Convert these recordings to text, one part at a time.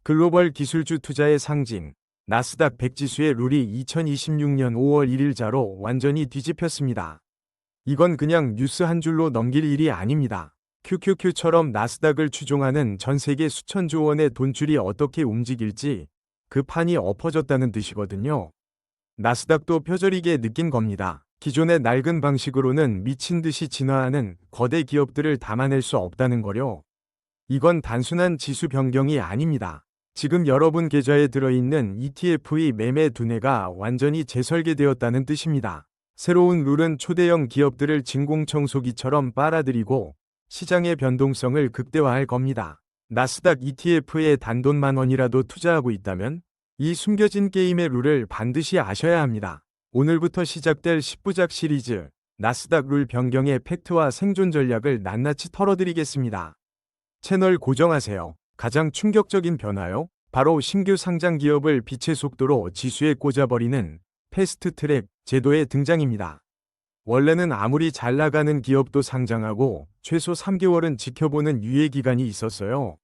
글로벌 기술주 투자의 상징, 나스닥 100 지수의 룰이 2026년 5월 1일자로 완전히 뒤집혔습니다. 이건 그냥 뉴스 한 줄로 넘길 일이 아닙니다. QQQ처럼 나스닥을 추종하는 전 세계 수천조 원의 돈줄이 어떻게 움직일지 그 판이 엎어졌다는 뜻이거든요. 나스닥도 뼈저리게 느낀 겁니다. 기존의 낡은 방식으로는 미친 듯이 진화하는 거대 기업들을 담아낼 수 없다는 거요. 이건 단순한 지수 변경이 아닙니다. 지금 여러분 계좌에 들어있는 ETF의 매매 두뇌가 완전히 재설계되었다는 뜻입니다. 새로운 룰은 초대형 기업들을 진공청소기처럼 빨아들이고 시장의 변동성을 극대화할 겁니다. 나스닥 ETF에 단돈 10,000원이라도 투자하고 있다면 이 숨겨진 게임의 룰을 반드시 아셔야 합니다. 오늘부터 시작될 10부작 시리즈 나스닥 룰 변경의 팩트와 생존 전략을 낱낱이 털어드리겠습니다. 채널 고정하세요. 가장 충격적인 변화요? 바로 신규 상장 기업을 빛의 속도로 지수에 꽂아버리는 패스트 트랙 제도의 등장입니다. 원래는 아무리 잘 나가는 기업도 상장하고 최소 3개월은 지켜보는 유예 기간이 있었어요.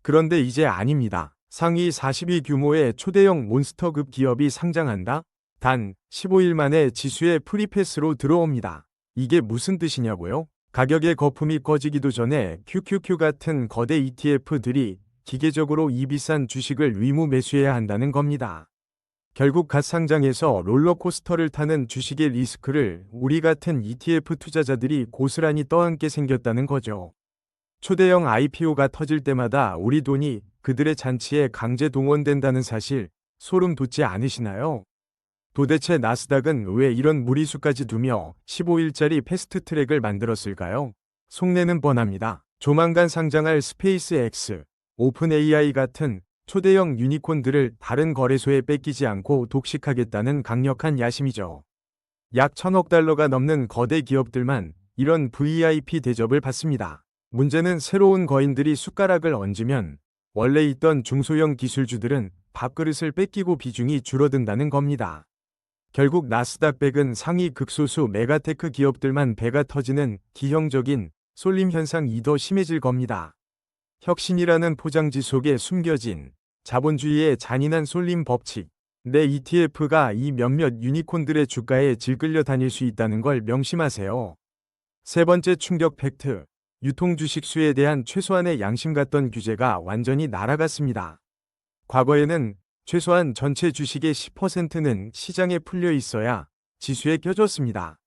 그런데 이제 아닙니다. 상위 40위 규모의 초대형 몬스터급 기업이 상장한다? 단 15일 만에 지수에 프리패스로 들어옵니다. 이게 무슨 뜻이냐고요? 가격의 거품이 꺼지기도 전에 QQQ 같은 거대 ETF들이 기계적으로 이 비싼 주식을 위무 매수해야 한다는 겁니다. 결국 갓 상장해서 롤러코스터를 타는 주식의 리스크를 우리 같은 ETF 투자자들이 고스란히 떠안게 생겼다는 거죠. 초대형 IPO가 터질 때마다 우리 돈이 그들의 잔치에 강제 동원된다는 사실 소름 돋지 않으시나요? 도대체 나스닥은 왜 이런 무리수까지 두며 15일짜리 패스트트랙을 만들었을까요? 속내는 뻔합니다. 조만간 상장할 스페이스X, 오픈AI 같은 초대형 유니콘들을 다른 거래소에 뺏기지 않고 독식하겠다는 강력한 야심이죠. 약 1,000억 달러가 넘는 거대 기업들만 이런 VIP 대접을 받습니다. 문제는 새로운 거인들이 숟가락을 얹으면 원래 있던 중소형 기술주들은 밥그릇을 뺏기고 비중이 줄어든다는 겁니다. 결국 나스닥 100은 상위 극소수 메가테크 기업들만 배가 터지는 기형적인 쏠림 현상이 더 심해질 겁니다. 혁신이라는 포장지 속에 숨겨진 자본주의의 잔인한 쏠림 법칙. 내 ETF가 이 몇몇 유니콘들의 주가에 질끌려 다닐 수 있다는 걸 명심하세요. 세 번째 충격 팩트. 유통 주식 수에 대한 최소한의 양심 같던 규제가 완전히 날아갔습니다. 과거에는 최소한 전체 주식의 10%는 시장에 풀려 있어야 지수에 껴줬습니다.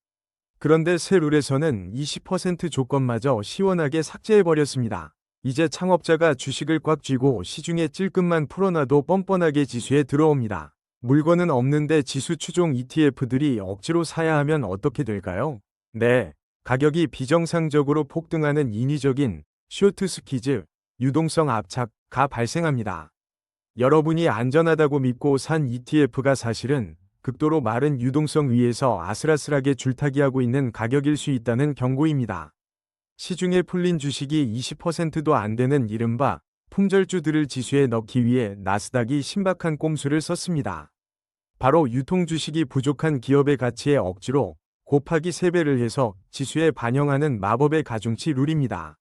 그런데 새 룰에서는 20% 조건마저 시원하게 삭제해버렸습니다. 이제 창업자가 주식을 꽉 쥐고 시중에 찔끔만 풀어놔도 뻔뻔하게 지수에 들어옵니다. 물건은 없는데 지수 추종 ETF들이 억지로 사야 하면 어떻게 될까요? 네, 가격이 비정상적으로 폭등하는 인위적인 쇼트 스퀴즈, 유동성 압착가 발생합니다. 여러분이 안전하다고 믿고 산 ETF가 사실은 극도로 마른 유동성 위에서 아슬아슬하게 줄타기하고 있는 가격일 수 있다는 경고입니다. 시중에 풀린 주식이 20%도 안 되는 이른바 품절주들을 지수에 넣기 위해 나스닥이 신박한 꼼수를 썼습니다. 바로 유통 주식이 부족한 기업의 가치에 억지로 곱하기 3배를 해서 지수에 반영하는 마법의 가중치 룰입니다.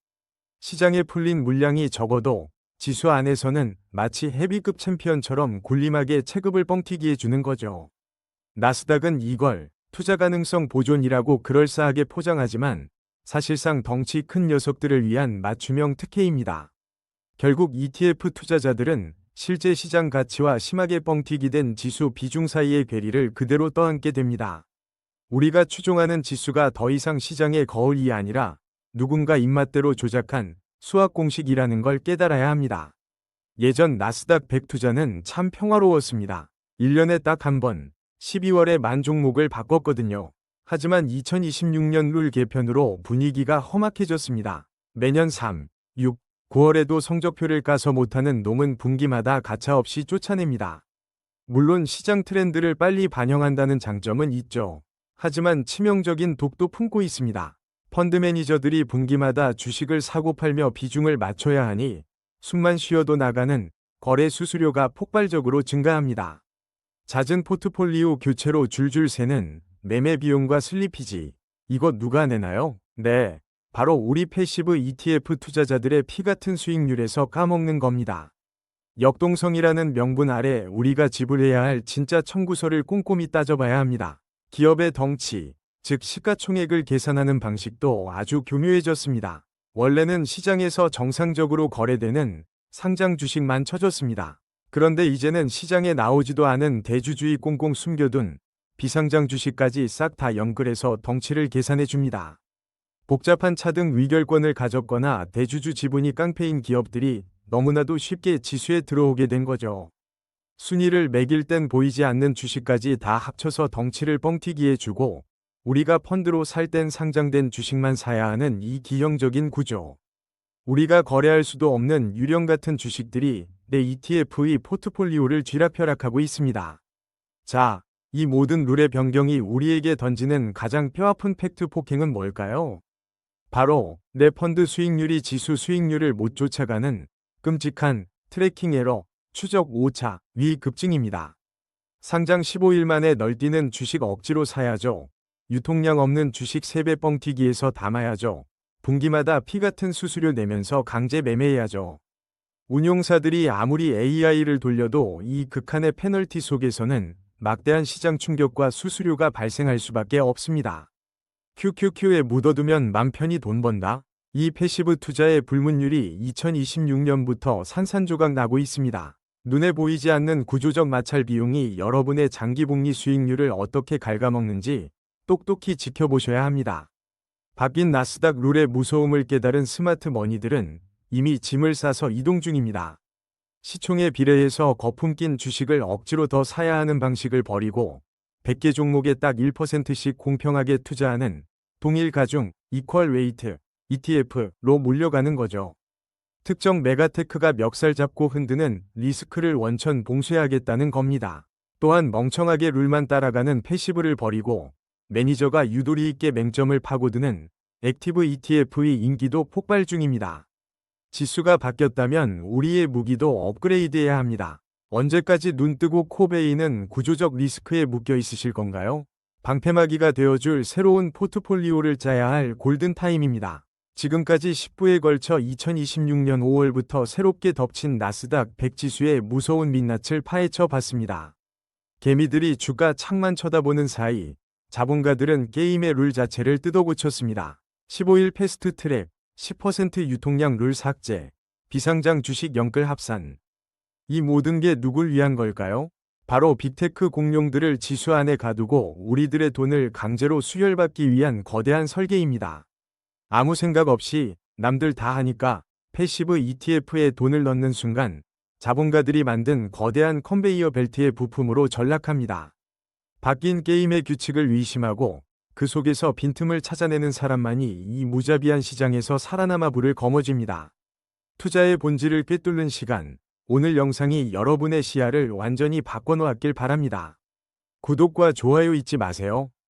시장에 풀린 물량이 적어도 지수 안에서는 마치 헤비급 챔피언처럼 군림하게 체급을 뻥튀기해 주는 거죠. 나스닥은 이걸 투자 가능성 보존이라고 그럴싸하게 포장하지만 사실상 덩치 큰 녀석들을 위한 맞춤형 특혜입니다. 결국 ETF 투자자들은 실제 시장 가치와 심하게 뻥튀기된 지수 비중 사이의 괴리를 그대로 떠안게 됩니다. 우리가 추종하는 지수가 더 이상 시장의 거울이 아니라 누군가 입맛대로 조작한 수학 공식이라는 걸 깨달아야 합니다. 예전 나스닥 100 투자는 참 평화로웠습니다. 1년에 딱 한 번 12월에 만 종목을 바꿨거든요. 하지만 2026년 룰 개편으로 분위기가 험악해졌습니다. 매년 3, 6, 9월에도 성적표를 까서 못하는 놈은 분기마다 가차없이 쫓아냅니다. 물론 시장 트렌드를 빨리 반영한다는 장점은 있죠. 하지만 치명적인 독도 품고 있습니다. 펀드 매니저들이 분기마다 주식을 사고 팔며 비중을 맞춰야 하니 숨만 쉬어도 나가는 거래 수수료가 폭발적으로 증가합니다. 잦은 포트폴리오 교체로 줄줄 새는 매매 비용과 슬리피지. 이거 누가 내나요? 네, 바로 우리 패시브 ETF 투자자들의 피 같은 수익률에서 까먹는 겁니다. 역동성이라는 명분 아래 우리가 지불해야 할 진짜 청구서를 꼼꼼히 따져봐야 합니다. 기업의 덩치, 즉 시가총액을 계산하는 방식도 아주 교묘해졌습니다. 원래는 시장에서 정상적으로 거래되는 상장 주식만 쳐줬습니다. 그런데 이제는 시장에 나오지도 않은 대주주의 꽁꽁 숨겨둔 비상장 주식까지 싹 다 연결해서 덩치를 계산해 줍니다. 복잡한 차등 위결권을 가졌거나 대주주 지분이 깡패인 기업들이 너무나도 쉽게 지수에 들어오게 된 거죠. 순위를 매길 땐 보이지 않는 주식까지 다 합쳐서 덩치를 뻥튀기해 주고 우리가 펀드로 살 땐 상장된 주식만 사야 하는 이 기형적인 구조. 우리가 거래할 수도 없는 유령 같은 주식들이 내 ETF의 포트폴리오를 쥐락펴락하고 있습니다. 자, 이 모든 룰의 변경이 우리에게 던지는 가장 뼈아픈 팩트 폭행은 뭘까요? 바로 내 펀드 수익률이 지수 수익률을 못 쫓아가는 끔찍한 트래킹 에러, 추적 오차, 위 급증입니다. 상장 15일 만에 널뛰는 주식 억지로 사야죠. 유통량 없는 주식 3배 뻥튀기에서 담아야죠. 분기마다 피 같은 수수료 내면서 강제 매매해야죠. 운용사들이 아무리 AI를 돌려도 이 극한의 페널티 속에서는 막대한 시장 충격과 수수료가 발생할 수밖에 없습니다. QQQ에 묻어두면 맘 편히 돈 번다. 이 패시브 투자의 불문율이 2026년부터 산산조각 나고 있습니다. 눈에 보이지 않는 구조적 마찰 비용이 여러분의 장기복리 수익률을 어떻게 갉아먹는지 똑똑히 지켜보셔야 합니다. 바뀐 나스닥 룰의 무서움을 깨달은 스마트 머니들은 이미 짐을 싸서 이동 중입니다. 시총에 비례해서 거품 낀 주식을 억지로 더 사야 하는 방식을 버리고 100개 종목에 딱 1%씩 공평하게 투자하는 동일 가중, 이퀄 웨이트, ETF로 몰려가는 거죠. 특정 메가테크가 멱살 잡고 흔드는 리스크를 원천 봉쇄하겠다는 겁니다. 또한 멍청하게 룰만 따라가는 패시브를 버리고 매니저가 유도리 있게 맹점을 파고드는 액티브 ETF의 인기도 폭발 중입니다. 지수가 바뀌었다면 우리의 무기도 업그레이드해야 합니다. 언제까지 눈 뜨고 코 베이는 구조적 리스크에 묶여 있으실 건가요? 방패막이가 되어줄 새로운 포트폴리오를 짜야 할 골든타임입니다. 지금까지 10부에 걸쳐 2026년 5월부터 새롭게 덮친 나스닥 100 지수의 무서운 민낯을 파헤쳐 봤습니다. 개미들이 주가 창만 쳐다보는 사이 자본가들은 게임의 룰 자체를 뜯어고쳤습니다. 15일 패스트 트랙, 10% 유통량 룰 삭제, 비상장 주식 연끌 합산. 이 모든 게 누굴 위한 걸까요? 바로 빅테크 공룡들을 지수 안에 가두고 우리들의 돈을 강제로 수혈받기 위한 거대한 설계입니다. 아무 생각 없이 남들 다 하니까 패시브 ETF에 돈을 넣는 순간 자본가들이 만든 거대한 컨베이어 벨트의 부품으로 전락합니다. 바뀐 게임의 규칙을 의심하고 그 속에서 빈틈을 찾아내는 사람만이 이 무자비한 시장에서 살아남아 불을 거머쥡니다. 투자의 본질을 꿰뚫는 시간, 오늘 영상이 여러분의 시야를 완전히 바꿔놓았길 바랍니다. 구독과 좋아요 잊지 마세요.